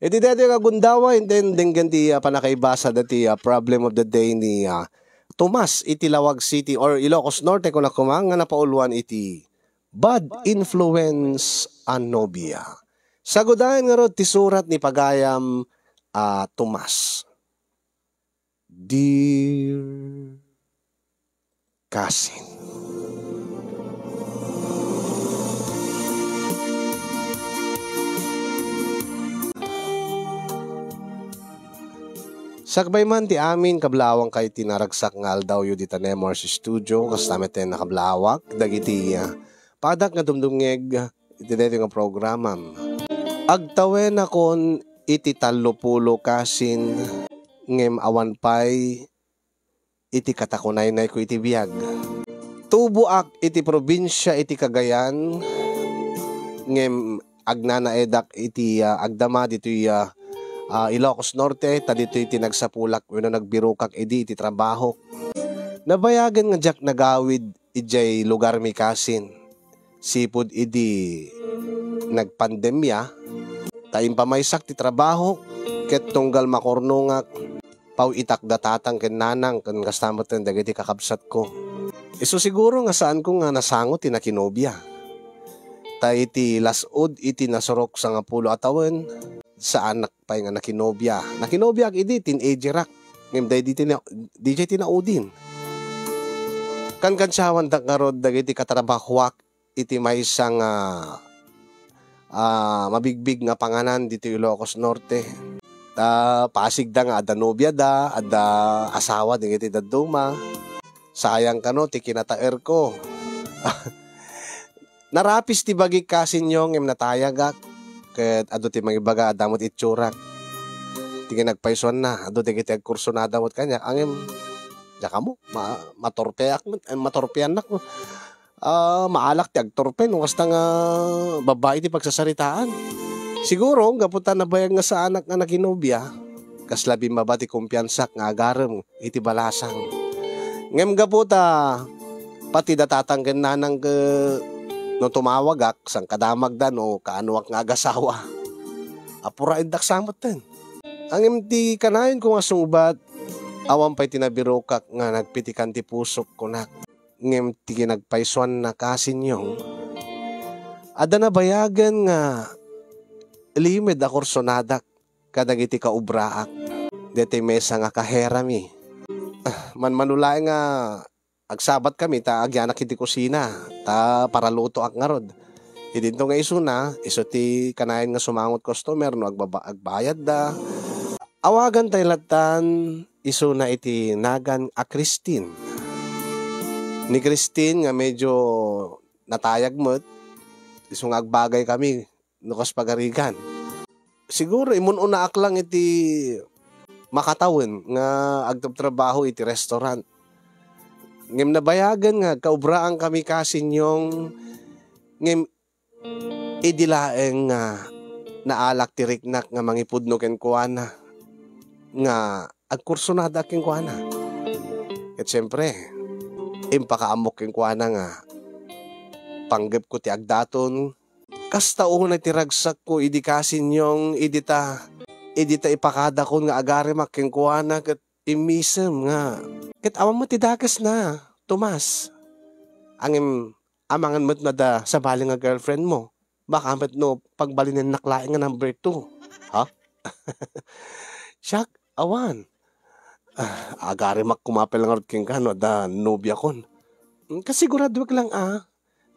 Iti dati nga gundawa, and then ganti panakaibasa dati problem of the day ni Tomas iti Lawag City or Ilocos Norte kung nakumang nga napauluan iti bad influence an nobya. Sagudayan nga ro ti surat ni Pagayam Tomas. Dear Cousin, sakbay man ti amin kablawang kay tinaragsak nga aldaw yu di tanemor si studio kas tamet ten nakablawak dagiti padak nga dumdumngeg iti deti nga programam. Agtawen akon iti 30 kasin ngem awan pay iti katakunay ko iti biyag. Tubuak iti probinsya iti Cagayan ngem agnanaedak iti agdama dito Ilocos Norte, tadito iti nagsapulak wenno nagbirukak iti trabaho. Nabayagan nga jak nagawid ijay lugar mi kasin. Sipud idi nagpandemya, taim pamaysak ti trabaho, ket tunggal makornungak, pau itak datatang ken nanang ken kastamot ten dagiti kakabsat ko. Isu siguro nga saan ko nga nasangot ti nakinobya. Ta iti lasod iti nasurok sa nga pulo atawen, sa anak pa nga nakinobya. Nakinobya ag idi teenager ak. Ngem day DJ tinaudin. Kan kansyawan da karod dagiti katrabahwak iti maysang mabigbig nga panganan dito Ilocos Norte. Pasig da nga ada nobya da, ada asawa dagiti dadduma. Sayang kano ti kinataer ko. Narapis ti bagi kasin ngem natayagak. Ket ado ti mangibaga damot itsurak. Tingin nagpaison na, ado ti kiti agkurso na damot kanya. Angem, jaka mo, matorpean nak mo. Maalak ti agtorpe, nung kasta nga babae ti pagsasaritaan. Siguro, gaputan na bayag nga sa anak nga naginobya, kaslabi mabati kumpiyansak nga agarem iti balasang. Ngem gaputa, pati datatanggan nanang no tumawagak sang kadamagdan o kaanuak nga agasawa. Apura indak samot ten. Ang imti kanayon ko nga sungbat, awan pa'y tinabirokak nga nagpitikan ti pusok ko na. Ngem ti kinagpaisuan na kasinyong. Ada na bayagan nga limed a kursonadak kadagiti kaubraak. Dete mesa nga kaherami. Manmanulay nga agsabat kami ta agyanak iti kusina ta para luto ak ngarod. Idinto nga iso ti kanayan nga sumangot customer no agbayad da. Awagan tay latan iso na iti nagan a Christine. Ni Christine nga medyo natayag mo't iso nga agbagay kami nukas pagarigan. Siguro imununa aklang iti makatawin nga agtrabaho iti restaurant. Ngem nabayagan nga kaubraan kami kasinyong ngem idilaeng nga naalak ti riknak nga mangipudno ken kuana nga agkursunada ken kuana. Ket siyempre impakaamok ken kuana nga panggep ko ti agdaton kasta una ti ragsak ko idi kasinyong idita ipakada ko nga agarimak ken kuana ket imisem nga ket awan mo ti dakas na, Tomas. Angem amangan mo't na da sa bali nga girlfriend mo. Baka met no pagbalinin naklain nga number 2. Ha? Siyak, awan. Agari mak kumapel nga rot king kano da nobya kon. Kasigurado lang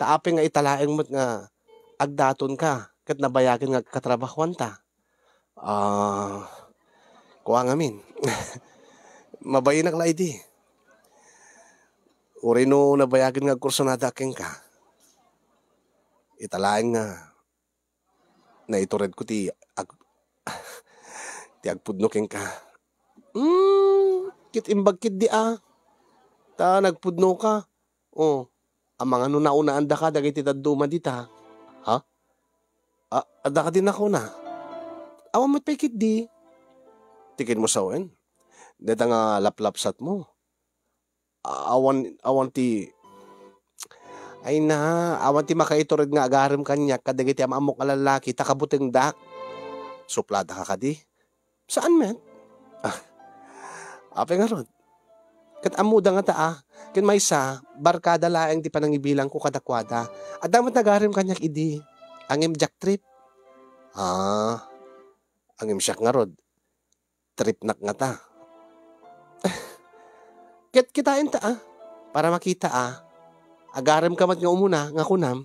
Taapi nga italaeng mo't nga agdaton ka. Ket nabayagan nga katrabahuan ta. Kuha ngamin. Mabayinak la iti. Uri no nabayagan nga kurso na daking ka. Italaing nga naitured ko ti agpudno king ka. Kit imbag kit di ta nagpudno ka. Ang mga nauna anda ka dagiti dadduma dita. Ha? Ada ka din ako na. Awan mo't pay kit di. Tikin mo sawen. Deta nga laplapsat mo. Awan ti awan ti makaiturid nga agarem kanya kadagiti amok alalaki takabuteng dak. Suplada ka kadi. Saan men? Apay nga rod. Kat amuda nga taa. Kin may sa, barkada laeng di panangibilang ko kadakwada. At damat nagarim kanyak idi. Angim jack trip. Angim siyak nga rod. Trip nak nga ta. Ket kitain ta para makita Agarim kamat nga umuna nga kunam.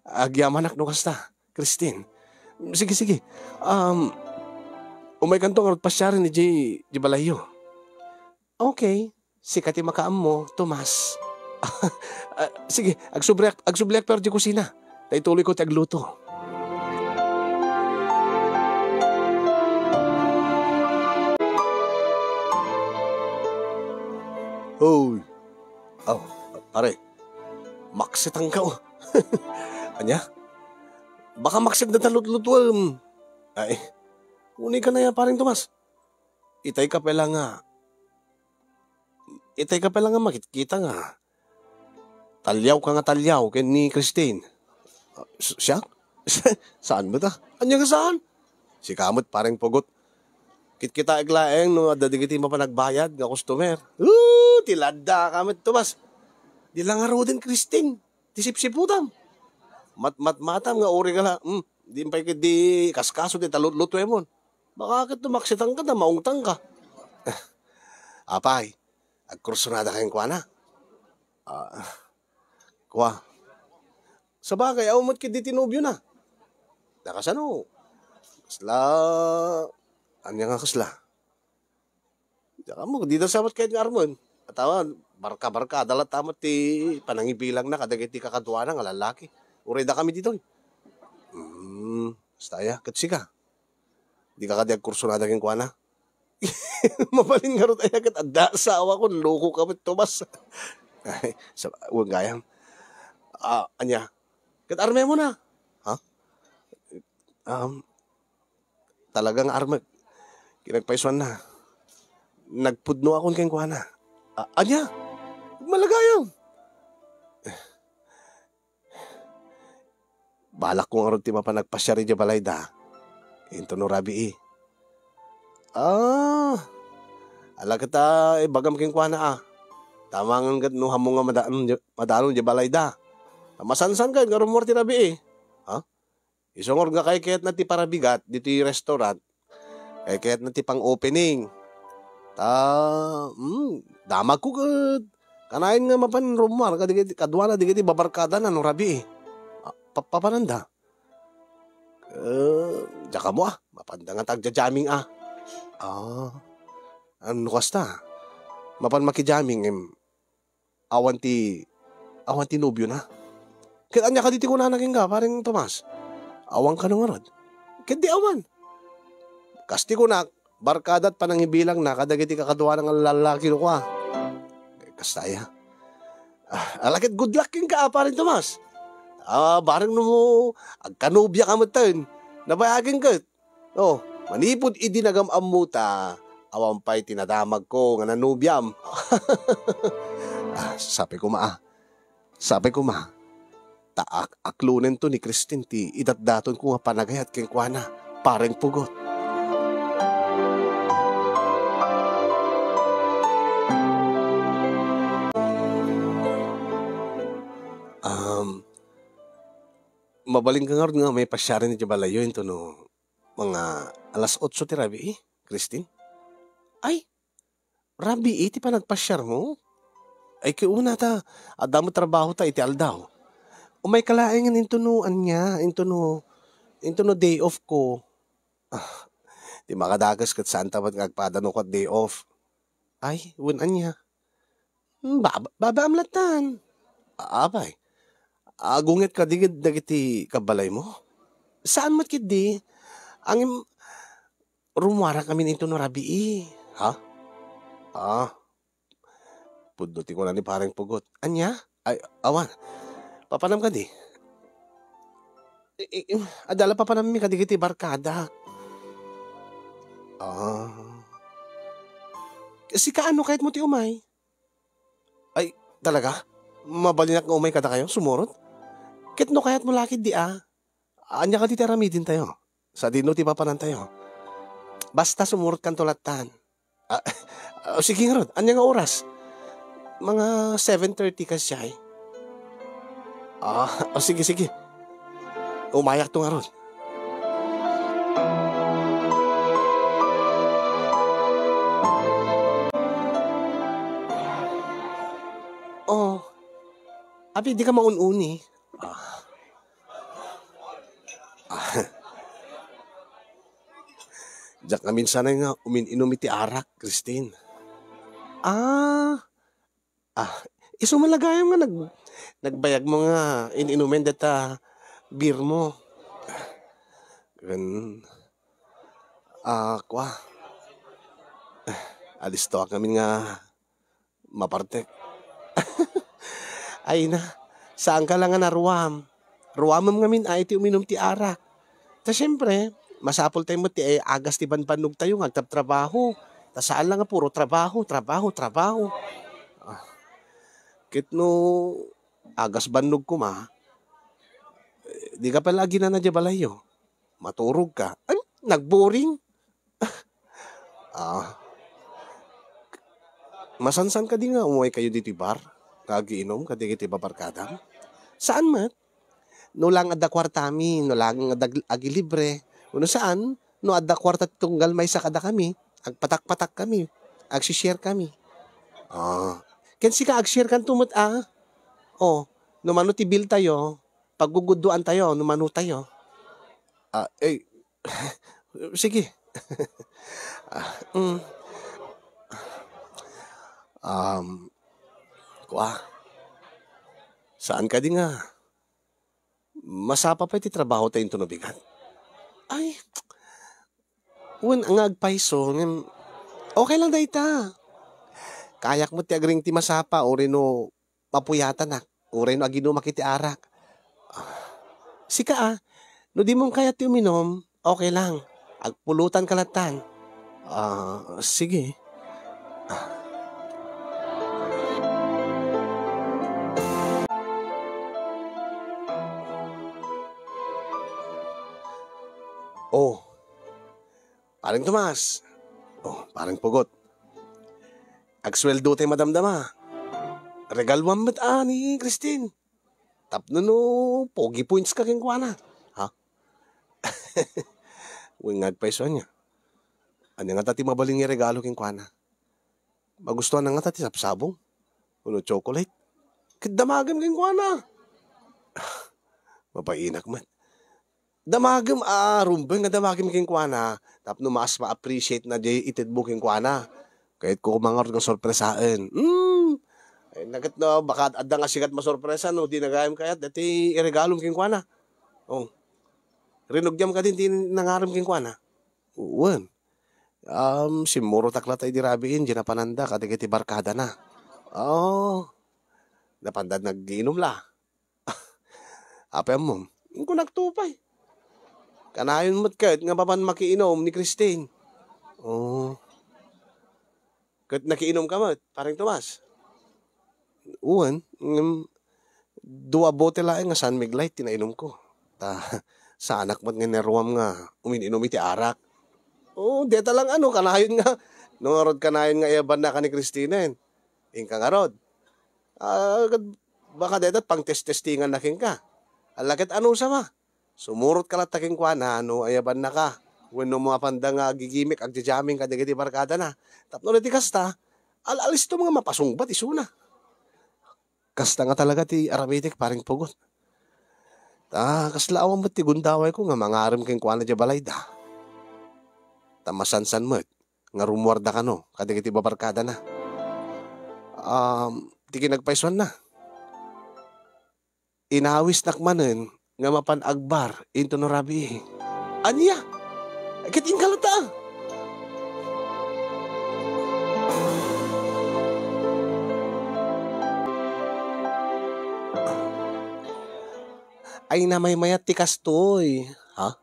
Agyaman ak no kasta, Christine. Sige. Umay kanto nga pasyarin ni J Balayo. Okay. Sikati makaam mo, Tomas. Sige, agsubliak pero di kusina. Taituloy ko ti agluto. Hoy. Pare. Maksit ang kao. Anya? Baka maksit na talutlutuam. Ay, unay ka na yan, paring Tomas. Itay ka pala nga makikita nga. Talyaw ka nga talyaw kay ni Christine. Siya? Saan ba ta? Anya ka saan? Si kamot paring pugot. Kita iglaeng no dadigiti mapanagbayad nga customer. Tilada kamot Tomas. Di lang nga din Christine. Tisip-siputam. Matam nga uri ka la. Di pa di kaskaso di talutluto emon. Baka kat tumaksitan ka na maungtang ka. Apay, agkursunada kayong kwa na. Kwa. Sa bagay, awamot kit di tinubyo na. Nakasano. Kasla. Anya nga kasla. Diyan mo, di na sabat kahit nga armon. Atawan, barka-barka, adalat tamat ti panangibilang na kadagiti kakatuwa na nga lalaki. Ureda kami dito. Staya, katsika. Di ka kadi agkursunada kayong kwa na. Mabalin nga rin tayo kat adda sa awa ko, loko ka mit Tomas. Huwag gayam. Anya, kat arme mo na. Ha? Talagang arme. Kinagpaisuan na. Nagpudno akong kayong kwa na. Anya, malagayam. Balak ko nga rin ti mapanagpasyari di balayda. Into no rabi ala kita bagam king kuana Tamangan kat no hamo nga madalon di balayda. Masansan ka nga rumor ti rabi Ha? Isongor nga kay kayat na ti parabigat dito yung restaurant. Kay kayat na ti pang opening. Damag ko kat. Kanain nga mapan rumor kadwa na digiti babarkada na no rabi Papananda. Daka mo mapanda nga tagja-jamming ano kasta? Mapan makijaming awan ti nobyo na. Kaya anya ka diti ko na naging ka, paring Tomas. Awan ka nung arod. Kaya di awan. Kasti ko na, barkadat panangibilang na, kadagiti kakatuwa ng lalaki ko Kastaya. Alakit good luck yung ka, paring Tomas. Barang mo, agkanubya ka mo tayo. Nabayagin ka. Manipod idinagam amuta. Awampay tinadamag ko nga nanubyam. Sabi ko taak aklunen to ni Christine ti idatdaton ko nga panagayat keng kuana. Pareng pugot. Mabaling ka nga may pasyarin ni Jabalayo ito no mga alas 8 ti rabi Christine. Ay, rabi iti pa nagpasyar mo? Ay kiuna ta, adamo trabaho ta iti aldaw. Umay kalaeng into no day off ko. Di makadagas kat saan tapat kagpadano kat day off. Ay, unan niya. Babaamlatan. Abay. Agungit ka digid dagiti kabalay mo? Saan mat kidi? Ang rumwara kami nito no rabi Ha? Puduti ko na ni parang pugot. Anya? Ay, awan. Papanam ka di? Adala papanam mi ka digiti barkada. Kasi kaano kahit mo ti umay? Ay, talaga? Mabalinak nga umay kada kayo? Sumurot? Kit no kayat mo lakid di Anya ka ti taramidin tayo. Sa dino ti papanan tayo. Basta sumurot kan tulatan. Ah, sige nga rod, anya nga oras? Mga 7:30 ka siya eh. Sige, sige. Umayak to nga rod. Oh, abi, di ka maununi. Diyak nga minsan nga umin-inom iti arak, Christine. Ah, ah, iso malagayam nga nagbayag mo nga ininumin data beer mo. Gan, kwa, alis to kami nga maparte. Ay na, saan ka lang nga naruam? Ruamam ngamin ay ti uminom ti arak. Ta syempre, masapol tayo mo ti agas ti banbanog tayo nga trabaho. Ta saan lang nga puro trabaho, trabaho, trabaho. Kit no agas bannog ko ma, di ka pala na nadya balayo. Maturog ka. Ay, nagboring. Masansan ka di nga umuwi kayo dito bar? Kagiinom ka di kiti babarkadam? Saan mat? No lang adda kwartami, no lang adda agilibre. Uno saan? No adda kwarta tunggal may sa kada kami. Agpatak-patak kami. Agsishare kami. Ken si ka agshare kan tumot no mano ti bill tayo. Pagguguduan tayo, no mano tayo. Sige. Saan ka di nga? Masapa pa iti trabaho tayo tunubigan. Ay, ang agpaiso, okay lang dahi ta. Kayak mo ti agring ti masapa, o rin no mapuyatan na, o rin no agino makiti arak. Sika no di mong kaya ti uminom, okay lang. Agpulutan kalatan. Sige. Parang Tomas. Parang Pugot. Agsweldo tayo madamdama. Regalwan mat ni Christine. Tapno no, pogi points ka keng kuwana. Ha? Wingad pa iso niya. Ano nga tati mabaling yung regalo keng kuwana? Magustuhan na nga tati sapsabong. Uno chocolate. Kadamagam keng kuwana. Mapainak man. Damagam rumbeng nga damagam keng kuwana. Tapno mas ma-appreciate na di itid mo keng kuwana. Kahit ko kumangarot ng sorpresaan. Ay, nagat na baka adda nga sikat masorpresa no. Di nagayam kaya dati iregalom keng kuwana. Rinugyam ka din di nangaram keng kuwana. Uwan. Simuro takla tayo di rabiin. Di napananda katigiti barkada na. Napandad nag-inom la. Apa mo? Kung nagtupay. Kanayon mo't kahit nga papan makiinom ni Christine. Kahit nakiinom ka mo't, parang Tomas. Uwan, 2 bote lang nga San Mig Light, tinainom ko. Sa anak mo't nga neruam nga, umininom iti arak. Deta lang kanayon nga. Nung arod kanayon nga iaban na ka ni Christine. Ingka nga rod. Baka deta pang test-testingan na king ka. Alakit sama? Sumurot ka lang taking kwa na ayaban na ka. When no mga pandang gigimik, agjajaming kadigiti barkada na. Tapno na ti kasta, alis to mga mapasungbat isuna. Kasta nga talaga ti Arabitic paring Pugot. Kaslaawan mo ti gundaway ko nga mangarim keng kwa na di balay da. Tamasansan mo nga rumwarda ka no, kadigiti babarkada na. Di kinagpaisuan na. Inawis nakmanen, nga mapan agbar into no rabi. Anya? Kiting kalata. Ay namay mayat ti kastoy. Ha?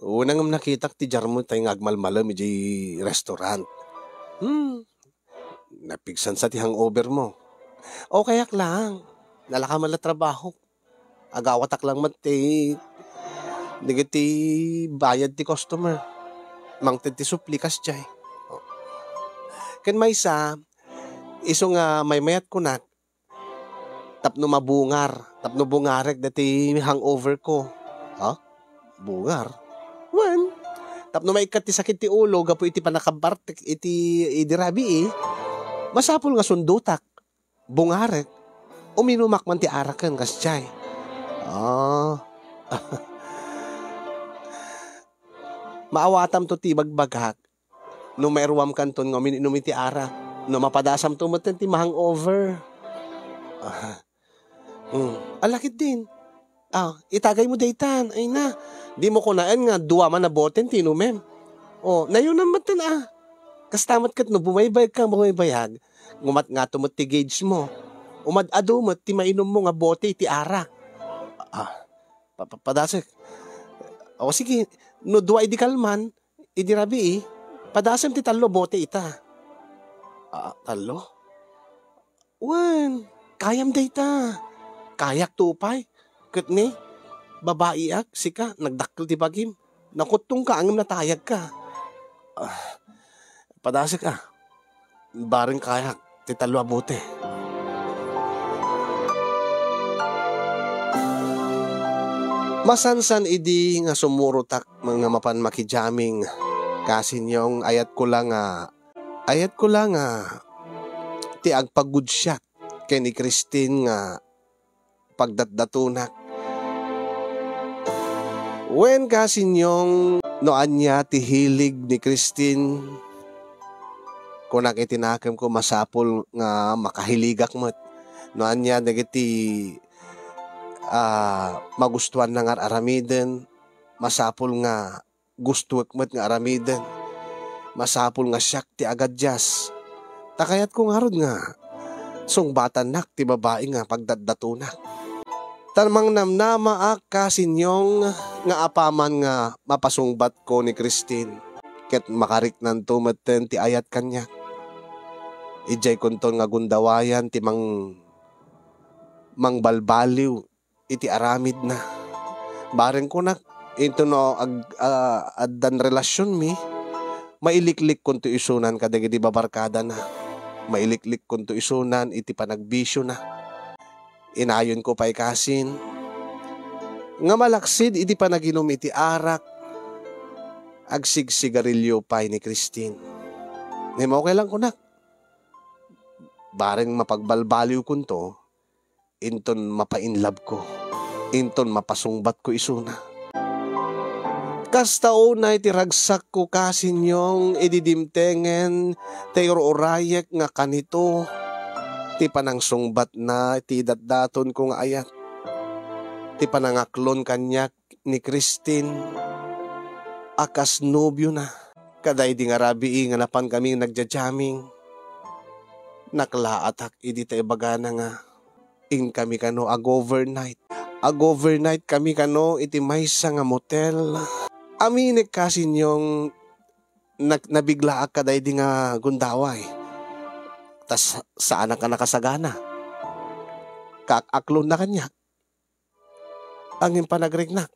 Unang nakita ti jarmo tayo agmalmalam di restaurant. Napigsan sa ti hangover mo. Kayak lang. Nalakaman na trabaho. Agawatak lang mati Digiti bayad ti customer. Mangted ti suplikas jay. Ken maysa, iso nga may mayat ko na, tapno bungarek dati hangover ko. Ha? Bungar? Wen, tapno maikat ti sakit ti ulo, gapo iti panakabartek, iti idirabi masapul nga sundutak, bungarek, uminumak man ti arakan kas jay. Maawatam to ti bagbagak, no mayruam kanton nga uminom iti arak, no mapadasam to maten ti hangover. Alakit din. Itagay mo daytan. Ay na. Di mo kunaan nga duwa man na boten tinumem. Nayon naman tin Kastamat kat no bumaybayag ka bumaybayag. Ngumat nga tumot ti gauge mo. Umad-adumot ti mainom mo nga bote ti arak. Padasek. Sige. No duwa idi kalman. Idi rabi padasem ti talo bote ita. Talo? Wen. Kayam dayta. Kayak tupay. Ket ni, babae sika, nagdakkel ti bagim. Nakutong ka, angim na tayag ka. Padasik baring kayak, ti talo abote. Masansan idi nga sumurutak mga mapan makijaming. Kasinyong ayat ko lang ti agpagudsyat kay ni Christine nga pagdatdatunak. Wen kasinyong noan niya ti hilig ni Christine, kunak itinakam ko masapul nga makahiligak mo't. Noan niya nagiti magustuhan na nga aramiden, masapul nga gustuwak mo't nga aramiden, masapul nga siyak ti agadjas. Takayat ko nga rod nga sungbatan nak ti babae nga pagdadatunak. Tamang namnama kasinyong nga apaman nga mapasungbat ko ni Christine. Ket makariknan tumaten ti ayat kanya. Ijay kunton nga gundawayan ti mangbalbaliw iti aramid na. Bareng ko nak ito no addan relasyon mi, mailiklik kunto isunan kadagiti babarkada na. Mailiklik kunto isunan iti panagbisyo na. Inayon ko pa'y kasin. Nga malaksid iti panaginom iti arak. Agsigsigarilyo pa'y ni Christine. Ngayon okay lang ko nak. Bareng mapagbalbaliw kunto, inton mapainlove ko. Inton mapasungbat ko isuna. Kastao na iti ragsak ko kasinyong ididimtengen tayo orayek nga kanito. Ti panang sungbat na ti datdaton ko nga ayat. Ti panangaklon kanyak ni Christine. Akas nobyo na. Kaday di nga rabi nga napan kami nagjajaming. Naklaatak idi tayo bagana nga. In kami kano ag-overnight. Ag-overnight kami kano iti maysa nga motel. Aminik kasinyong nabigla kaday di nga gundaway. Tas saan ka nakasagana? Kakaklon na kanya. Angin panagregnak.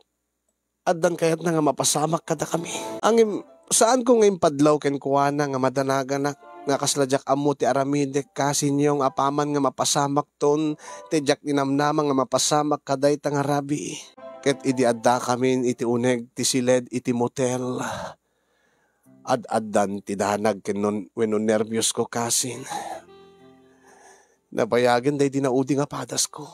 Addan kayat na nga mapasamak kada kami. Angin saan ko ngayon padlaw ken kuwana nga madanagan nga kasladyak amo ti aramidek kasinyong apaman nga mapasamak ton tejak ninamnama nga mapasamak kaday tanga rabi. Ket idi adda kami iti uneg ti siled iti motel. Ad-addan ti danag ken wenno nervyos ko kasin. Nabayagan day dinaudi nga padas ko.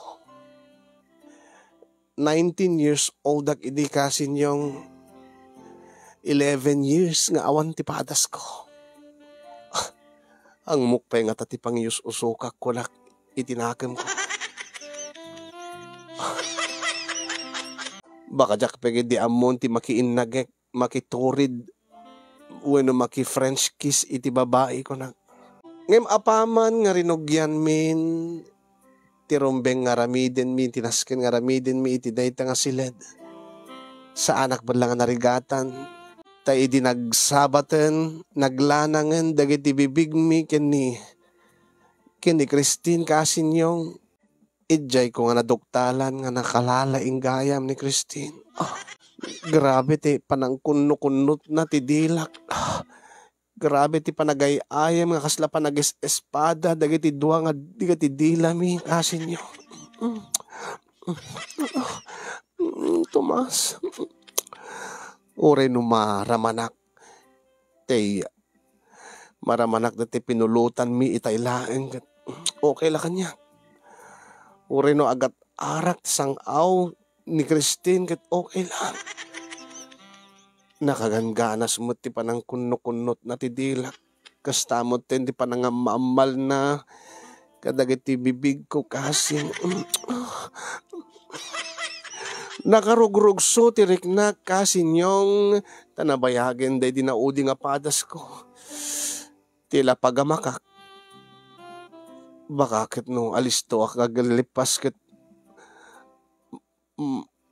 19 years old ak idi kasin yung 11 years nga awan ti padas ko. Ang mukpay nga tatipang usukak ko lak itinakam ko. Baka jak pegi di amon ti makiinagek, makiturid, wano maki-French kiss iti babae ko na. Ngem apaman nga rinugyan min, ti rumbeng nga ramiden min, tinasken nga ramiden mi iti dayta nga siled. Sa anak ba lang nga narigatan, tayo di nagsabaten, naglanangan, dagiti bibig mi, ken ni Christine kasinyong, idjay ko nga naduktalan nga nakalalaing gayam ni Christine. Grabe ti panang kunno-kunnot na ti dilak. Grabe ti panagayayam nga kasla espada dagiti dua nga digiti dilami kasinyo. Mm, Tomas. Ure no maramanak. Te maramanak dati pinulutan mi itay laeng. Okay la kanya. Ure no agat arak sang aw ni Christine ket okay lang. Nakagangganas mo ti panang kunno-kunnot na ti dilak. Kastamot ten ti panang maamal na kadagiti bibig ko kasing. Nakarugrugso ti rikna kasinyong tanabayagin day dinaudi nga padas ko. Tila pagamakak. Bakakit no alisto ak agalipas ket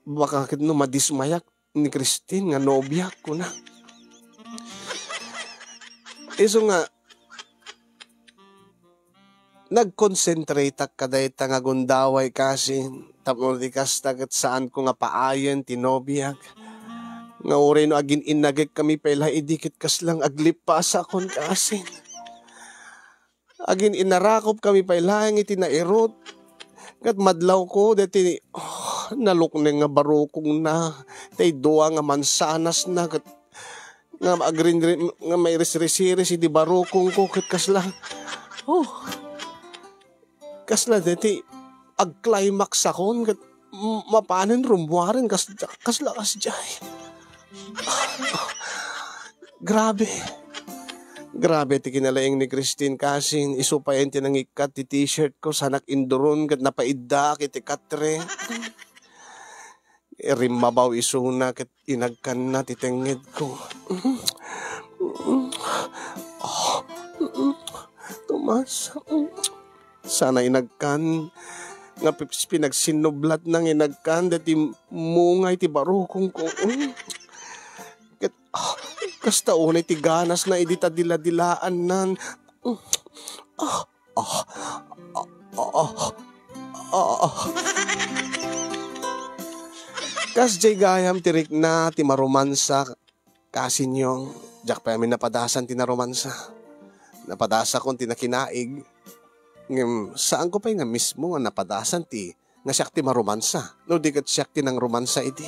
bakakit no madismayak ni Christine nga nobya ko na. Iso nga nag-concentrate ak kaday nga gundaway kasi tapos di kastagat saan ko nga paayen tinobyak. Nga uri no agin inagik kami pala idikit kas lang aglipas akon kasin. Agin inarakop kami pala ang itinairot. Kat madlaw ko dati nalukneng nga barukong na tay duwa nga mansanas na kat nga agrin nga may resirisiris di barukong ko kat kasla. Kasla dati ag-climax akon kat mapanin rumwarin kasla kasjay. Grabe. Grabe ti kinalaing ni Christine kasing isupayan ti nangikat ti t-shirt ko sanak induron kat napaidda kiti katre. Rimmabaw isuna kat inagkan na ti tenged ko. Tomas, sana inagkan nga pinagsinublat nang inagkan dati mungay ti barukong ko. Kat kasta unay ti ganas na idita dila-dilaan nan. Kas jay gayam tirik na ti maromansa kasinyong jak pa amin napadasan ti naromansa. Napadasa kon ti nakinaig. Saan ko pa nga mismo nga napadasan ti nga siyak ti maromansa. No di kat siyak ti nang romansa iti.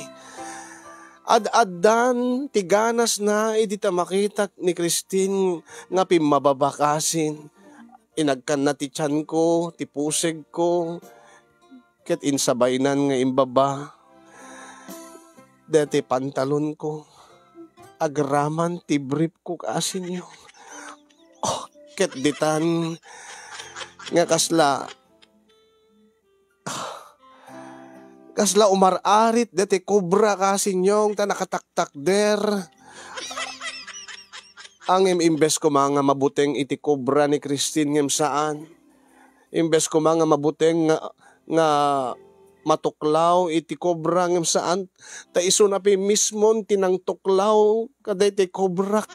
Ad-addan ti ganas na iti ta makita ni Christine nga pimababakasin. Inagkan na ti tiyan ko, ti puseg ko, ket insabainan nga imbaba. Dati pantalon ko, agraman ti brief ko kasin yung. Ket ditan nga kasla umararit dati kubra kasinyong ta nakataktak der. Ang imbes ko mga mabuteng iti kubra ni Christine ngem saan. Imbes ko mga mabuteng nga matuklaw iti kubra ngem saan. Ta iso na pi mismon tinang tuklaw kaday ti kubrak.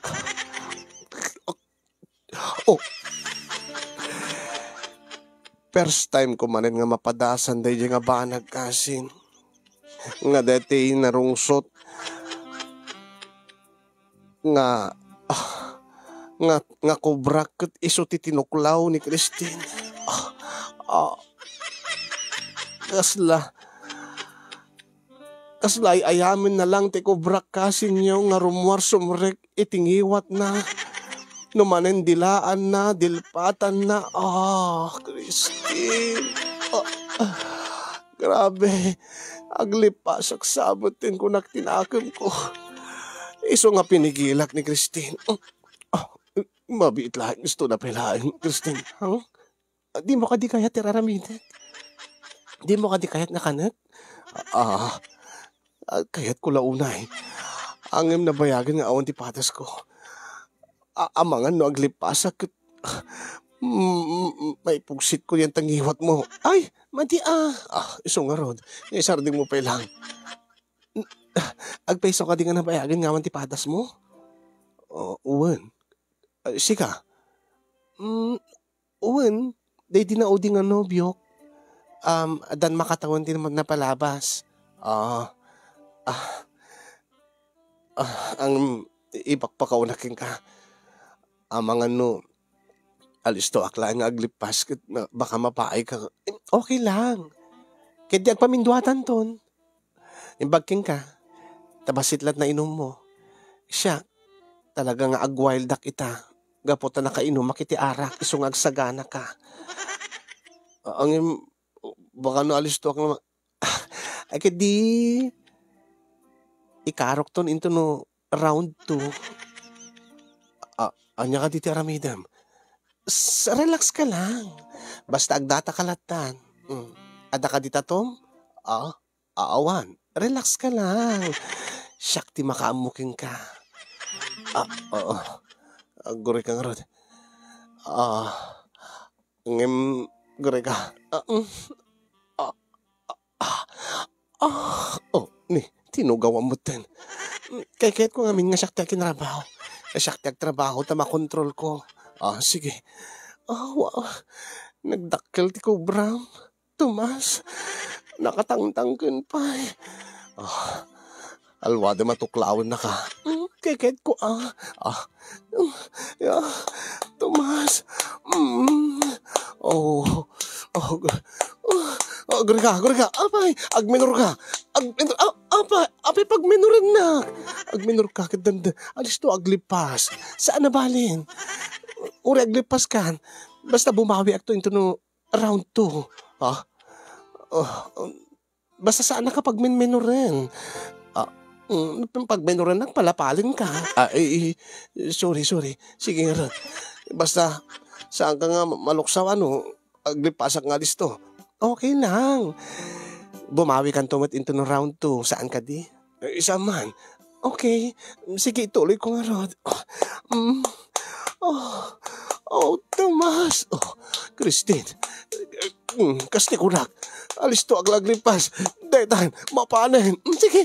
First time ko manen nga mapadasan day nga banag kasin. Nga dati narungsot nga kubrak ket iso ti tinuklaw ni Christine. Kasla ayamin na lang ti kubrak kasin nyo nga rumwar sumrek itingiwat na. Numanen dilaan na, dilpatan na. Christine. Grabe. Aglipas ak sabotin ko naktinakam ko. Iso nga pinigilak ni Christine. Mabiit lahat gusto na pilain, Christine. Di mo ka di kaya tiraramitin? Di mo ka di kayat nakanat? Kayat ko launay. Angem na bayagan nga awan ti patas ko. Amangan no aglipasak may pugsit ko yan tangiwat mo. Ay, madi iso nga rod. Isarding mo pa lang. Agpaiso ka di nga nabayagan nga man ti patas mo? Uwan. Sika. Uwan. Day dinaudi nga nobyo. Dan makatawan din naman napalabas. ang ipakpakaunakin ka. Ang mga no, alisto akla nga aglipas, ket baka mapaay ka. Okay lang. Ket di agpaminduatan ton. Imbagking ka, tabasitlat na inom mo. Siya, talaga nga agwildak ita. Gaputa na kainom, makiti arak, isong agsagana ka. Ang baka no alisto akla, ay ket di, ikarok ton into no round 2. Anya ka diti aramidam. Relax ka lang. Basta agdata kalatan. Ada ka dita tom? Aawan. Relax ka lang. Syakti makaamuking ka. Oo. Guri ka nga rod. Ngem, guri ka. Ni, tinugawan mo ten. Kaya ko nga min nga syakti kinrabaho. Syakti trabaho ta makontrol ko. Sige. Wow. Nagdakkel ti ko, Bram. Tomas. Nakatangtangkin pa eh. Alwade matuklawan na ka. Keket ko Tomas. Guri ka. Apay, agminor ka. Apay, pagminoran na. Agminor ka, kadanda. Alis to, aglipas. Saan na balin? Uri, aglipas kan. Basta bumawi akto into no round 2. Basta saan na ka pagminminoran? Pagminoran na, palapalin ka. Sorry. Sige nga. Basta, saan ka nga maluksaw, aglipasak nga listo. Okay lang. Bumawi kan tumat into no round 2. Saan ka di? Isa man. Okay. Sige, ituloy ko nga, Rod. Tomas. Christine. Kasti kurak. Alis to aglaglipas. Detan, mapanen. Sige.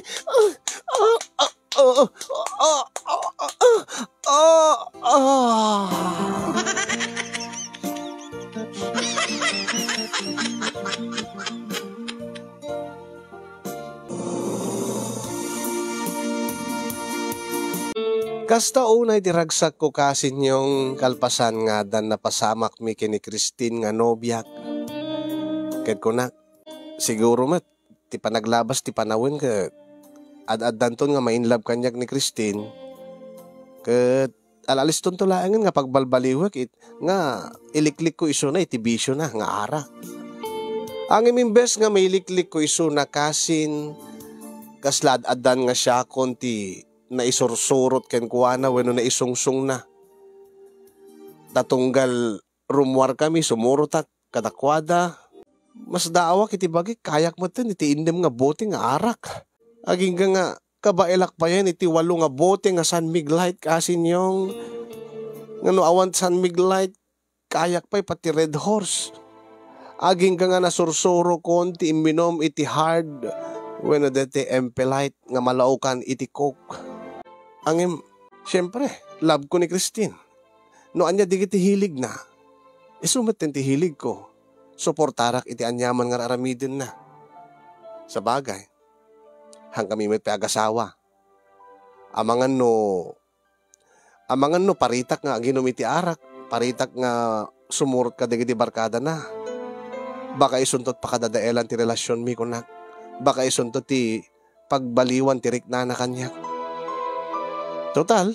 Kasta unay diragsak ko kasin yung kalpasan nga dan napasamak mi kini Christine nga nobyak. Ket ko na, siguro mat, ti panaglabas ti panawin ka, ad-ad danton nga mainlove kanyak ni Christine. Ket alalis ton tulaangan nga pagbalbaliwak nga iliklik ko iso na iti bisyo na nga ara. Ang imimbes nga mailiklik ko iso na kasin, kaslad adan nga siya konti na isursurot ken kuana wenno na isungsung na. Tatunggal rumwar kami sumurutak kadakwada. Mas daawa kiti bagi kayak mo ten iti indem nga bote nga arak. Aging nga kabailak pa yan iti 8 nga bote nga San Miguelite kasin yung ngano awan San Miguelite kayak pa pati Red Horse. Aging nga nasursuro konti iminom iti hard wenno deti Empelite nga malaukan iti Coke. Siyempre, love ko ni Christine. No anya di kiti hilig na, isumat ti hilig ko. Suportarak iti anyaman nga aramidin na. Sa bagay, hang kami may pag-asawa. Amangan no paritak nga ginom iti arak, paritak nga sumurot ka digiti barkada na. Baka isuntot pa kadadaelan ti relasyon mi kunak. Baka isuntot ti pagbaliwan ti rikna na kanyak. Total,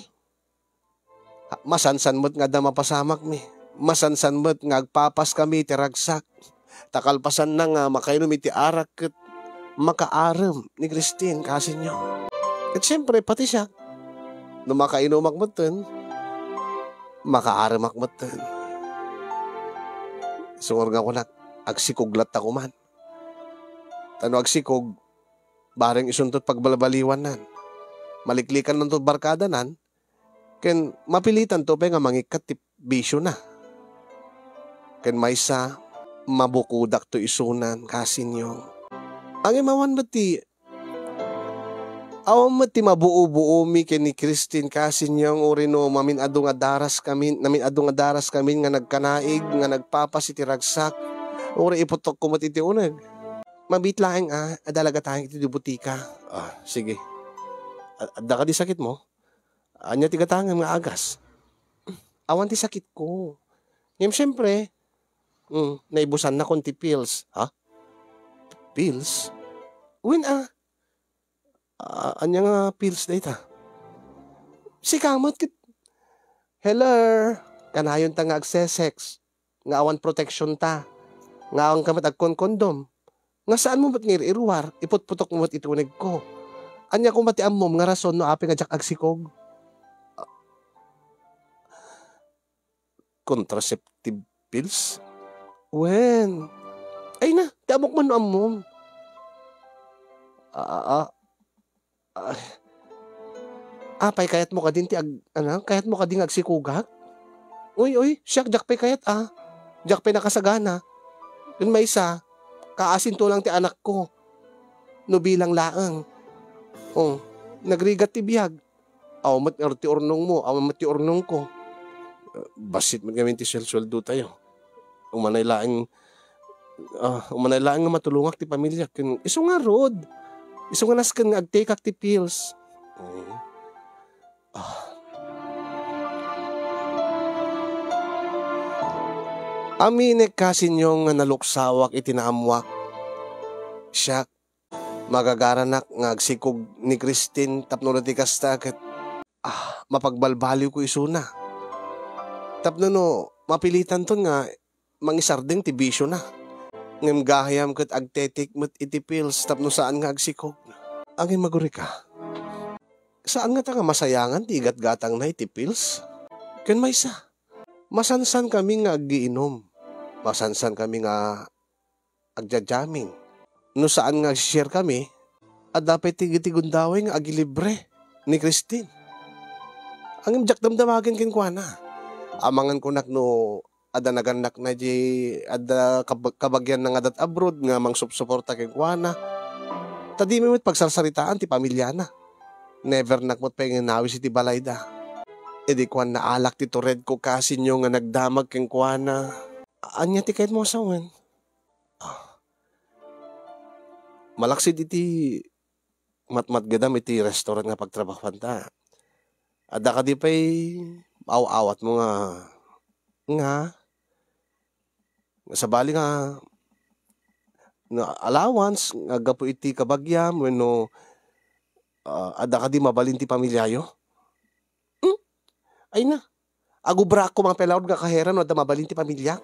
masansan mo't nga da mapasamak mi. Masansan mo't nga agpapas kami ti ragsak. Takalpasan na nga makainom iti arak ket makaaram ni Christine kasi nyo. At siyempre pati siya, no makainumak mo ten, makaaramak mo ten. Sungur nga ko na, agsikuglat ako man. Tano agsikog, bareng isuntot pagbalabaliwan nan. Maliklikan ng to barkada nan, ken mapilitan to pa nga mangikat ti bisyo na. Ken maysa mabukudak to isunan kasinyo. Ang imawan mati, awan mati mabuo-buo mi ken ni Christine kasinyo uri no namin adu nga daras kami nga nagkanaig nga nagpapas iti ragsak. Uri iputok ko mati iti uneg. Mabitlaeng adalaga tayong iti butika. Sige. Adda ka di sakit mo? Anya tigatangan nga agas. Awan ti sakit ko. Ngayon syempre, naibusan na konti pills. Ha? Pills? Uwin anya nga pills na ita. Si kamot kit. Hello. Kanayon ta nga agsesex. Nga awan protection ta. Nga awan kamat agkon kondom. Nga saan mo ba't ngiri iruwar? Iputputok mo ba't itunig ko? Anya kung mati amom nga rason no api nga jak agsikog. Contraceptive pills? Wen? Ay na, tiamok man no amom. Apay kayat mo ka din kayat mo ka din agsikugak? Uy, siyak jak pay kayat Jak pay nakasagana. Yun may isa, kaasin to lang ti anak ko. No bilang laang. Nagrigat ti biyag. Mat ti ornong mo, mat ti ornong ko. Basit man kami ti sweldo tayo. Umanay laang nga matulungak ti pamilya. Iso nga rod. Iso nga naskan nga agtake ti pills. Aminek kasin yung naluksawak itinaamwak. Siya, magagaranak nga agsikog ni Christine tapno na ti kastakat. Mapagbalbaliw ko isuna. Tapno no, mapilitan to nga mangisardeng ti bisyo na. Ngem gahayam kat agtetik mat iti pills tapno saan nga agsikog. Angin maguri ka. Saan nga ta nga masayangan ti igat-gatang na iti pills? Ken maysa. Masansan kami nga agiinom. Masansan kami nga agja-jamming. No saan nga share kami, dapat tigundaway nga agilibre ni Christine. Ang imjak damdamagin kinkwana. Amangan ko no ada naganak na ada kabagyan ng adat abroad nga mang supsuporta kinkwana. Tadi mi met pagsarsaritaan ti pamilya na. Never nakmot pa yung nawis iti balayda. Di kwan na alak ti tured ko kasi nyo nga nagdamag kinkwana. Anya ti kahit mo asawan. Malaksid iti matmat gadam iti restaurant nga pagtrabahuan ta. Ada ka di pa'y awat mo nga sa bali nga allowance nga gapo iti kabagyam wenno ada ka di mabalin ti pamilyayo. Ay na. Agubra ko mga pelawad nga kaheran no ada mabalin ti pamilya.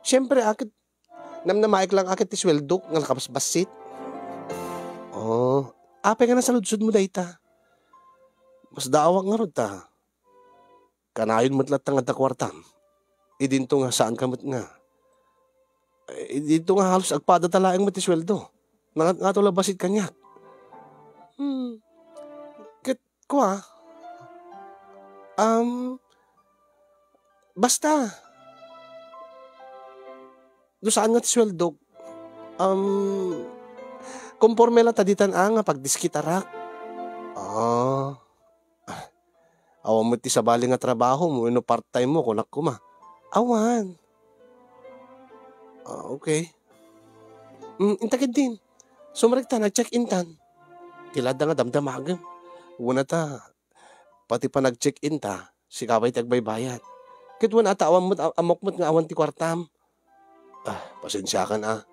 Siyempre, namnamaik lang akit ti sweldo nga nakabasbasit. Apay nga na sa ludsud mo dayta. Mas daawak nga rod ta. Kanayon matlat nga da kwartam. Idinto nga saan kamot nga. Idinto nga halos agpada talaang mo ti sweldo. Nga tula basit kanyak. Kit ko basta. Do saan nga ti sweldo? Komporme lang taditan nga pagdiskitarak. Awan mo ti sabali nga trabaho mo, no part-time mo, kunak kuma. Awan. Okay. Intakid din. Sumarik ta, nag-check-in tan. Tilada nga damdamagam. Una ta, pati pa nag-check-in ta, si kabay tagbaybayan. Kitwan ata awan mo, amok nga awan ti kwartam. Pasensya ka na.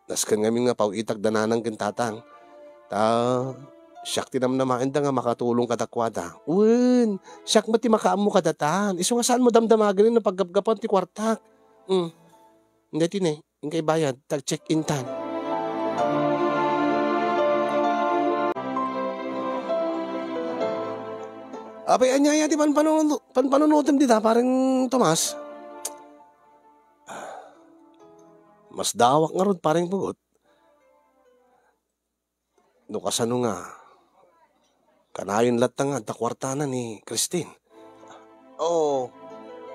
Naskan kami nga pauitag dananang kintatang. Siyak tinamnamain da nga makatulong katakwada. Siyak mati makaam mo kadatan. Iso nga saan mo damdamagan na paggapgapan ti kwartak. Hindi tine, ingkay bayad, tag-check-in tan. Apay anyaya ti panpanunutom dita, parang Tomas. Mas dawak nga ron parang bugot. No kasano nga, kanayon lahat nga takwartana ni Christine.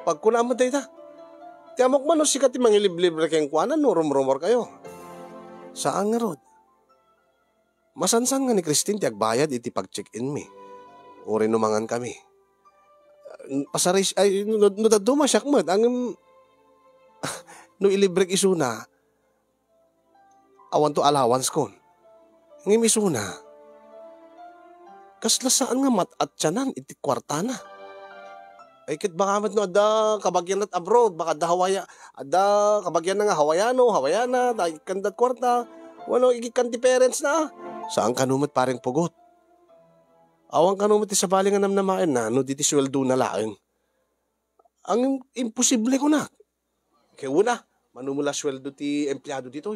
Pag kunamot tayo ta, tiyamok man o sikat yung mangiliblibre kayong kuwanan, no rumrumor kayo. Saan nga ron? Masansan nga ni Christine tiyagbayad iti pag-check-in mi. O rinumangan kami. Pasaris, no daduma siyak mat, no ilibrek isuna, awan to allowance kon. Ngimisuna. Kasla saan nga matatyanan iti kwarta na. Ay kit baka mat no ada kabagyan at abroad, baka da Hawaya, ada kabagyan na nga Hawayana, da ikandat kwarta, wano ikikan ti parents na. Saan kanumat paring pugot? Awang kanumat ti sabali nga namnamain na, no diti sweldo na laeng. Ang imposible ko na. Kaya una, manumula sweldo ti empleyado dito.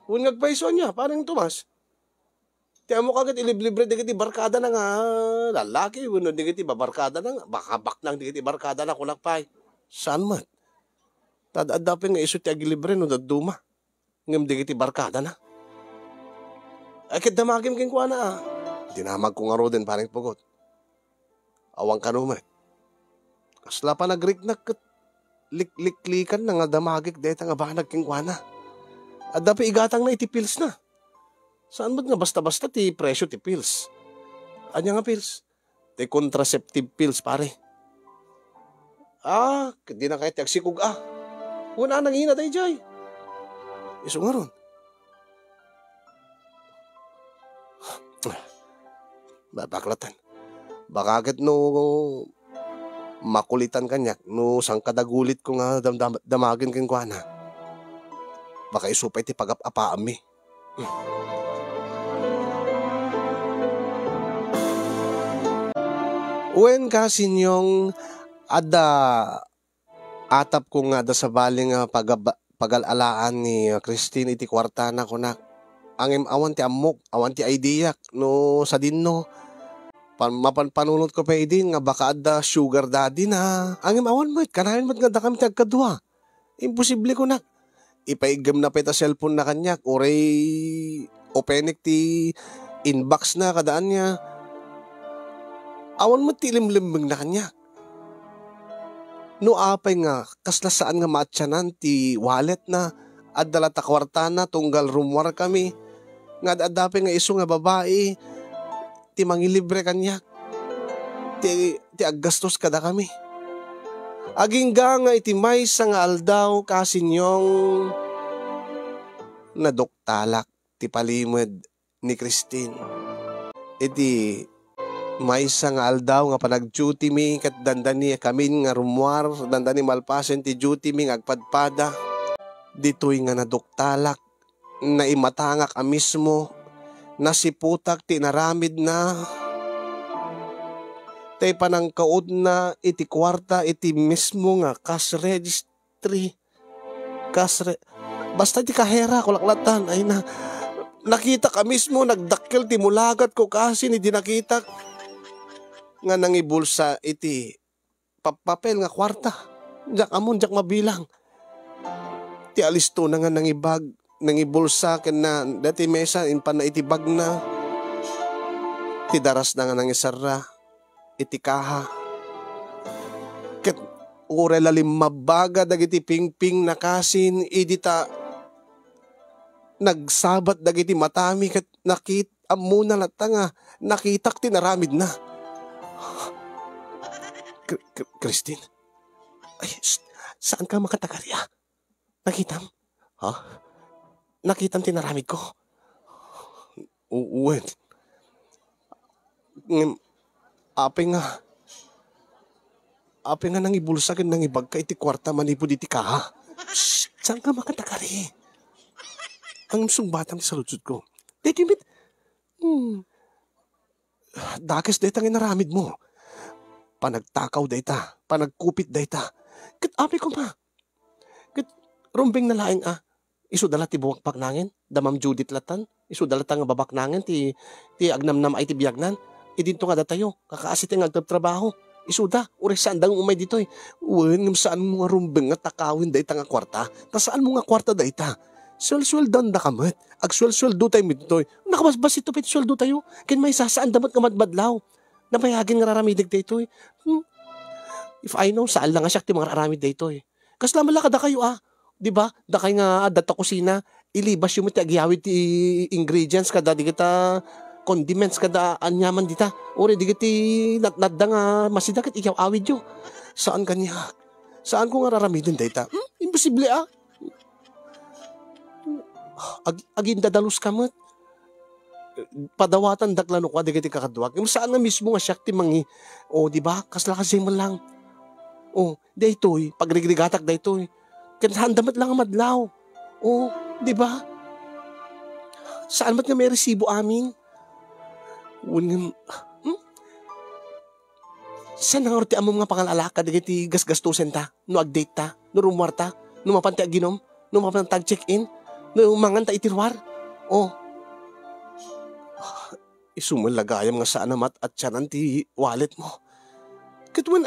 Kung nagpaiso niya, parang Tomas. Tiyan mo kagad iliblibre di kiti barkada na nga lalaki, wano di kiti babarkada na nga, baka baknang di kiti barkada na kunakpay. Saan man? Tadadapin nga iso ti agilibre no daduma. Ngam di kiti barkada na. Ay kadamagim king kuha na ah. Dinamag ko nga ro din parang pugot. Awang kanumat. Kasla pa nagriknak kat lik-lik-likan na nga damagik deta nga baka nagking kuha na. At dapat igatang na iti pills na. Saan ba't nga basta-basta ti presyo ti pills? Anya nga pills? Ti contraceptive pills pare. Di na kahit yagsikog Una nang hina tayo jay. Iso nga ron. Babaklatan. Baka agad no makulitan kanyak no sang kadagulit ko nga damagin king kuha na. Baka isupay ti pagap-apaam Wen kasi yung ada atap ko nga da sa baling pag-alalaan ni Christine iti kwarta na ko na angim awan ti amok, awan ti idea no sa dinno. Mapanunot ko pa idin nga baka ada sugar daddy na angim awan mo kanahin mat nga da kami tagkadwa. Imposible ko na. Ipaigam na peta cellphone na kanyak oray openik ti inbox na kadaan niya. Awan mo tilim-limbing na kanya. No apay nga, kasla saan nga matyanan ti wallet na at dalata kwarta na tunggal rumwar kami. Nga adapay nga iso nga babae, ti mangilibre kanya. Ti aggastos kada kami. Agingga nga iti maysa nga aldaw kasinyong nadoktalak ti palimod ni Christine. Iti maysa nga aldaw nga panag-duty mi kat dandani kamin nga rumwar, dandani malpasen ti duty mi nga agpadpada. Dito'y nga nadoktalak, na imatangak a mismo, nasiputak ti naramid na. Tay panangkaod na iti kwarta iti mismo nga cash registry. Basta ti kahera kulaklatan ay na nakita ka mismo nagdakkel ti mulagat ko kasi ni dinakita nga nangibulsa iti papel nga kwarta. Diyak amon, diyak mabilang. Ti alisto na nga nangibulsa ken na dati mesa inpan na iti bag na. Ti daras na nga nangisara iti kaha. Ket ure lalim mabaga dagiti pingping na kasin idita nagsabat dagiti matami ket nakit amuna lata nga nakitak ti naramid na. Christine? Ay, saan ka makatagali Nakitam? Nakitam tinaramid ko? Uwet. Ape nga nang ibulsagan nang ibag ka iti kwarta manipod iti kaha. Saan ka makatagali? Ang sumbatang sa lutsud ko. Dito dakes dito ang inaramid mo. Panagtakaw dayta, panagkupit dayta. Ket api ko ma. Ket rumbeng na laing isu dala ti buwak paknangin, damam Judith latan, isu dala nga babaknangin ti agnamnam ay ti biyagnan. Idinto nga datayo, kakaasit nga agtrabaho. Isu da, uri saan dang umay ditoy. Uwan, saan mo nga rumbeng nga takawin dayta nga kwarta? Ta saan mo nga kwarta dayta? Swel-sweldan da kamat. Ag-swel-sweldo tayo midtoy. Nakabasbas ito piti sweldo tayo. Ken may sasaan damat nga madbadlaw. Nabayagin nga raramidig dayto If I know, saan lang nga siya ti mga raramid dayto Kasla malaka da kayo Diba? Da kayo nga data kusina, ilibas yung ti agyawid ti ingredients kada di kita condiments kada anyaman dita. Uri di kiti natnadda nga masidakit ikaw awid yo. Saan kanya? Saan ko nga raramidin dayta? Imposible Agin dadalus kamot. padawatan daklano ko adigiti kakadwak. Yung saan nga mismo nga siyak ti mangi. O, di ba? Kasla kasi mo lang. O, daytoy. Pagrigrigatak daytoy. Kansahan damat lang ang madlaw. O, di ba? Saan mat nga may resibo amin? Saan nga orti among nga pangalalaka digiti gasgastusen ta? No agdate ta? No rumwar ta? No mapanti aginom? No mapantag check-in? No mangan ta itirwar? O, isumalagayam nga saan namat at siyanan ti wallet mo. Katuan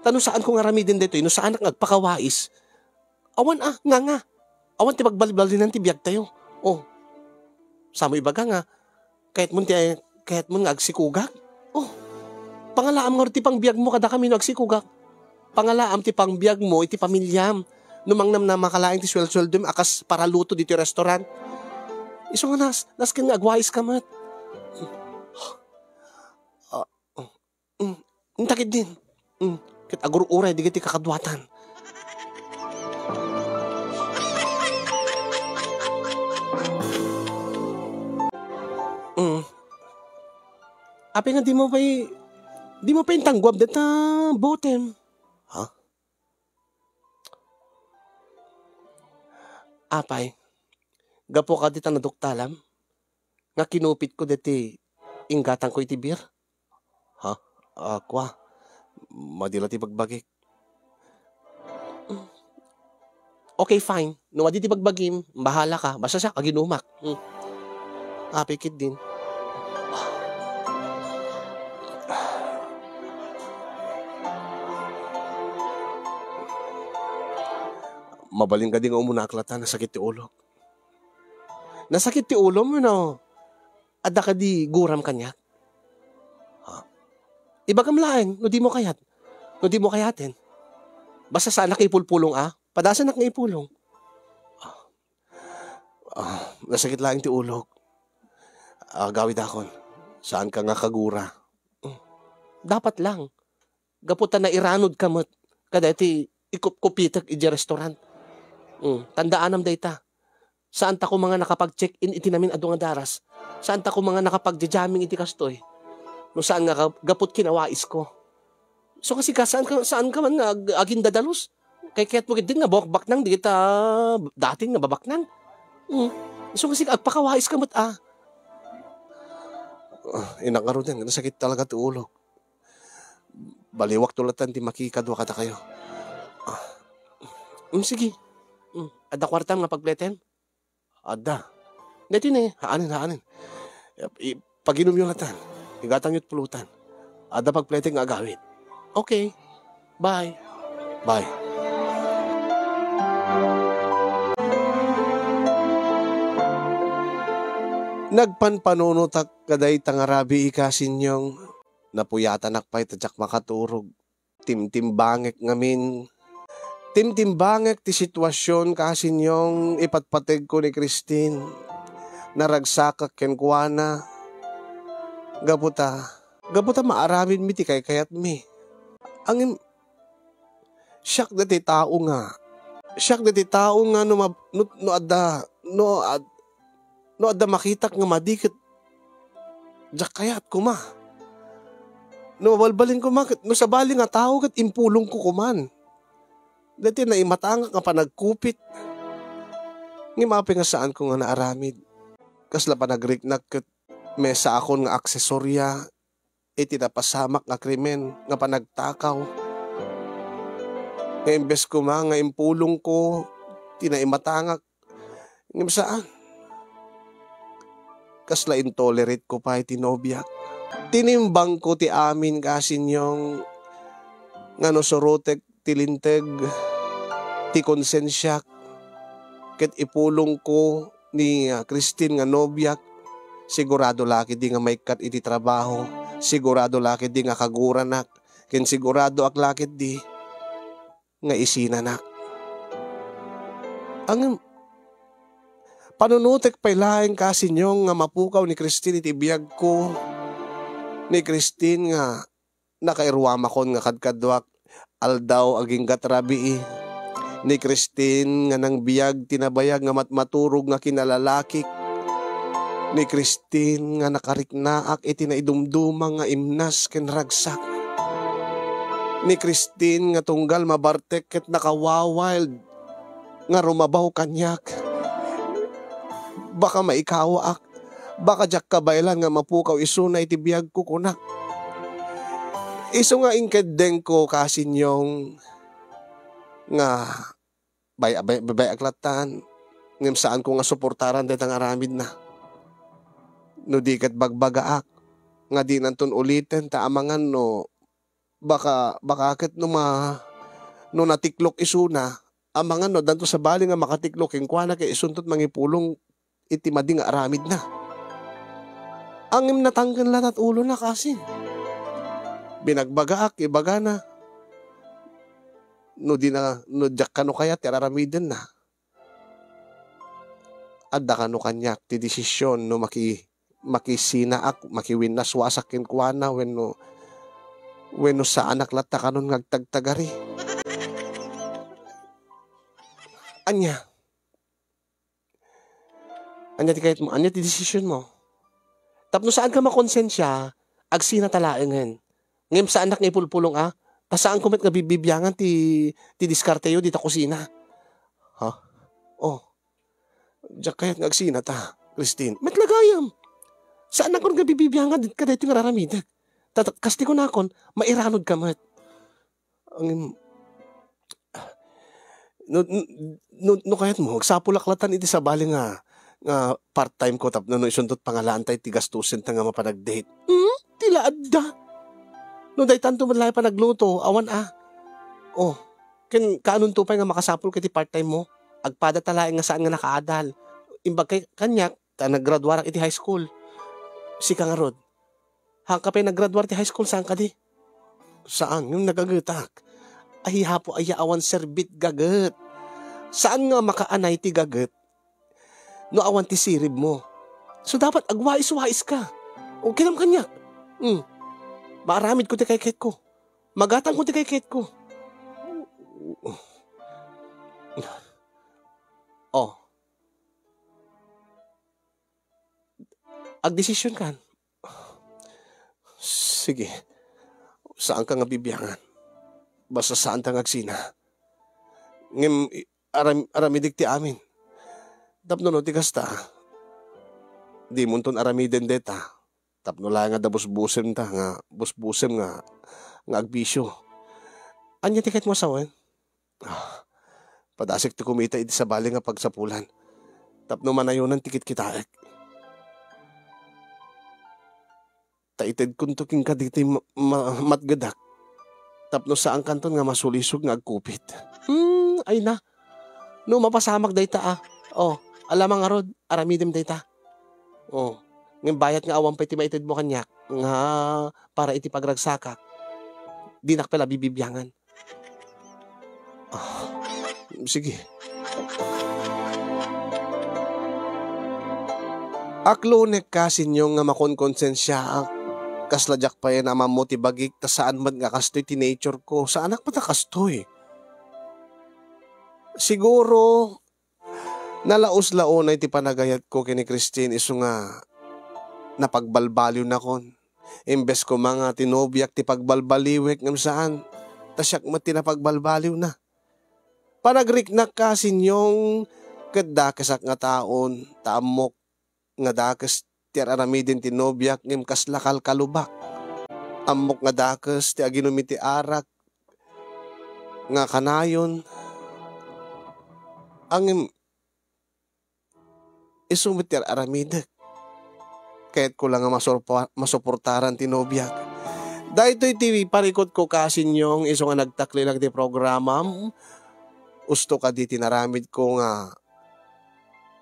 Tano saan ko nga ramidin dito, no saan ang agpakawais. Awan nga. Awan ti pagbalibali ng tibiyag tayo. Oh, samo ibaga nga, kahit mo nga agsikugak. Oh, pangalaam nga ti pang biyag mo kada kami no agsikugak. Pangalaam ti pang biyag mo, iti pamilyam. Numangnam na makalaing ti swel-sweldo akas para luto dito restaurant. Iso nga naskin nga agwais ka mat. Takid din. Kit aguro-uray di kiti kakadwatan. Api nga di mo pa yung tanggwab data botem. Ha? Apay, gapo ka dita naduktalam, nga kinupit ko dati inggatang ko iti beer. Ha? Kwa, madila ti pagbagik. Okay, fine. No, adi ti pagbagim, bahala ka. Basta siya, kaginumak. Apikit din. Mabaling ka din nga umunaklatan, nasakit ti ulo. Nasakit ti ulo mo, no? Ada ka di guram kanya. Ibagam laeng, no di mo kayat. No di mo kayatin. Basta saan nakipulpulong Padasan na ipulong. Nasakit laeng ti ulo. Gawid akon. Saan ka nga kagura? Dapat lang. Gaputan na iranod kamot. Kada iti ikupitak iti restaurant. Tandaan am dayta. Saan ta ko mga nakapag-check-in iti namin adu nga daras? Saan ta ko mga nakapag-jamming iti kastoy? No saan nga gaput kinawais ko? So kasi saan ka man agindadalos? Kay kaya't mo din nga bokbak nang di kita dating nababak nang. So kasi agpakawais ka mat inakaro din. Nasakit talaga ti ulo. Baliwak tulatan ti makikadwa kata kayo. Sige. Ada kwartam nga pagpleten? Ada. Dati na haanin. Pag-inom yung latan. Igatang yut pulutan. Ada pagpleten nga agawit. Okay. Bye. Bye. Nagpanpanunutak kaday tangarabi ikasinyong napuyatan nakpay tadyak makaturog. Timtimbangek ngamin. Timtimbangek ti sitwasyon kasinyong ipatpateg ko ni Christine. Naragsakak kenkwana. Gaputa maaramin mi ti kayat mi. Angin siyak dati tao nga. Siyak dati tao nga no adda makitak nga madikit. Diyak kayat kuma. No mabalbalin ko no sabali nga tao kat impulong ko kuman. Dati na imatanga nga panagkupit. Ngimapi nga saan ko nga naaramid. Kasla pa nagriknak kat mesa akon nga aksesorya. Iti napasamak nga krimen nga panagtakaw. Nga imbes ko nga impulong ko. Tinaimatangak. Ngim saan? Kasla intolerate ko pa iti nobyak. Tinimbang ko ti amin kasinyong nga no sorotek tilinteg ti konsensyak ket ipulong ko ni Christine nga nobyak. Sigurado laki di nga may kat iti trabaho. Sigurado laki di nga kaguranak. Ken sigurado ak lakit di nga isinanak. Ang panunutek pay laeng kasinyong nga mapukaw ni Christine iti biyag ko. Ni Christine nga nakairwama kon nga kadkadwak aldaw aging gatrabi. Ni Christine nga nang biyag tinabayag nga matmaturog nga kinalalakik. Ni Christine nga nakariknaak iti naidumduma nga imnas ken ragsak. Ni Christine nga tunggal mabartek ket nakawawild nga rumabaw kanyak. Baka maikawa ak, baka jak kabaylan nga mapukaw isuna iti biyag ko kunak. Iso nga ingkedeng ko kasinyong nga bay aklatan ngem saan ko nga suportaran detang aramid na. No di ket bagbagaak nga di nanton uliten ta amangan no baka ket no natiklok isuna amangan no danto sa bali nga makatiklok ing kuana kay isuntot mangipulong iti madi nga aramid na. Angim natanggan latat ulo na kasi. Binagbagaak ibaga na. No di na no jak kano kaya ti aramiden na. Adda kano kanya ti desisyon no makisinaak makiwin na swasakin kuana wenno sa anak latta kanon ngagtagtagari. Anya ti kahit mo, anya ti desisyon mo. Tapno saan ka makonsensya, agsina talaengen. Ngem sa anak nga ipulpulong ta saan kumet nga bibibyangan ti diskarte yo dita kusina. Ha? Oh. Diyak kayat nga agsina ta, Christine. Matlagayam. Saan na kon nga bibibyangan dit ka dito nga raramidag. Kasti ko na kon, mairanod ka mat. Ang no kayat mo, agsapulaklatan iti sa bali nga part-time ko tapno no isuntot pangalaan tayo tigastusin ta nga mapanag-date. Tila adda. No day tanto man lahi pa nagluto, awan Oh, kanon tupay nga makasapul kiti part-time mo. Agpada talaeng nga saan nga nakaadal. Imbag kay kanyak, ta naggraduar iti high school. Sika nga rod. Hangka pa naggraduar ti high school, saan ka di? Saan? Yung nagagetak. Ay hapo ay awan serbit gaget. Saan nga makaanay ti gaget? No awan ti sirib mo. So dapat agwais-wais ka. O kinam kanyak. Maaramid ko ti kay ket ko. Magatang ko ti kay ket ko. Oh. Agdesisyon kan. Sige. Saan ka nga bibiyangan? Basta saan ta ngagsina. Ngem aramidig ti amin. Tapno no ti kasta. Di mo ton aramiden deta. Tapno lang nga da busbusem ta nga busbusem nga agbisyo. Anya ti kahit mo asawan? Padasik ti kumita iti sa bali nga pagsapulan. Tapno manayonan tikit kitaek. Taited kunto king kaditi matgadak. Tapno saan kanton nga masulisog nga agkupit. Ay na. No mapasamak dayta Oh, alamang arod, aramidem dayta. Oh, ng bayat nga awang pa iti maited mo kanyak nga para iti pagragsaka. Di nakpela bibibyangan. Sige. Aklonek kasinyo nga makonkonsensya kasladyak pa yan ama mo ti bagik ta saan man nga kastoy ti nature ko. Sa anak pa ta kastoy. Siguro nalaos-lao na iti panagayat ko kini Christine iso nga napagbalbaliw na kon. Imbes ko mga tinobyak ti pagbalbaliwek ngam saan. Tasyak mo tinapagbalbaliw na. Panagriknak kasinyong kadakasak nga taon taamok nga dakas ti aramidin ti nobyak ngem kaslakal kalubak. Amok nga dakas ti aginumi ti arak nga kanayon. Ang isumit ti aramidak. Kahit ko lang nga masuportaran ti nobyak. Dahito iti parikot ko kasinyong iso nga nagtakli lang ti programa. Usto ka di tinaramid ko nga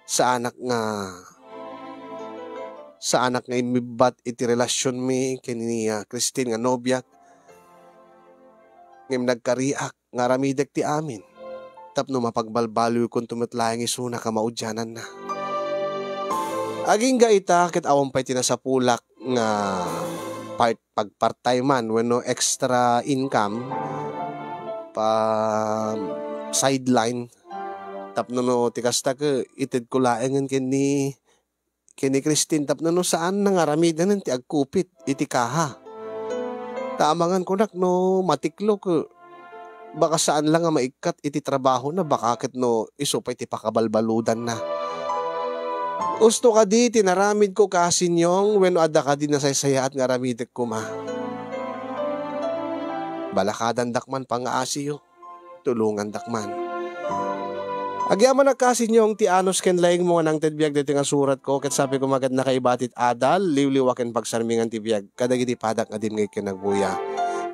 sa anak nga imibat iti relasyon mi kini Christine nga nobyak. Ngem nagkariak nga ramidek ti amin. Tapno mapagbalbaloy kung tumitlayang isuna ka maudyanan na. Aging gaita ket awang pa'y tinasapulak nga part-time man when no extra income pa sideline tapno no tikasta ke ited ko laengen ken ni Kini Christine tapno no saan nangaramidan ti agkupit iti kaha. Tamangan ko nak no matiklo ko. Baka saan lang nga maikat iti trabaho na baka ket no isupay ti pakabalbaludan na. Gusto ka di tinaramid ko kasinyong wenno adda ka di nasaysayaat nga ramidek ko ma. Balakadan dakman pangaasiyo. Tulungan dakman. Agyaman na kasinyong ti anos ken laing mo nang tedbiag dito nga surat ko ket sabi ko magad na kaibatit adal liwliwaken pagsarmingan ti biag kadagiti padak nga din ngay kinagbuya.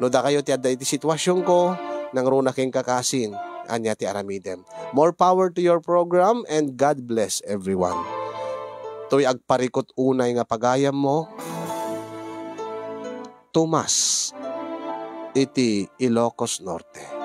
No da kayo ti adda iti sitwasyon ko nang runa king kakasin, anya ti aramidem. More power to your program and God bless everyone. To'y agparikot unay nga pagayam mo, Tomas, iti Ilocos Norte.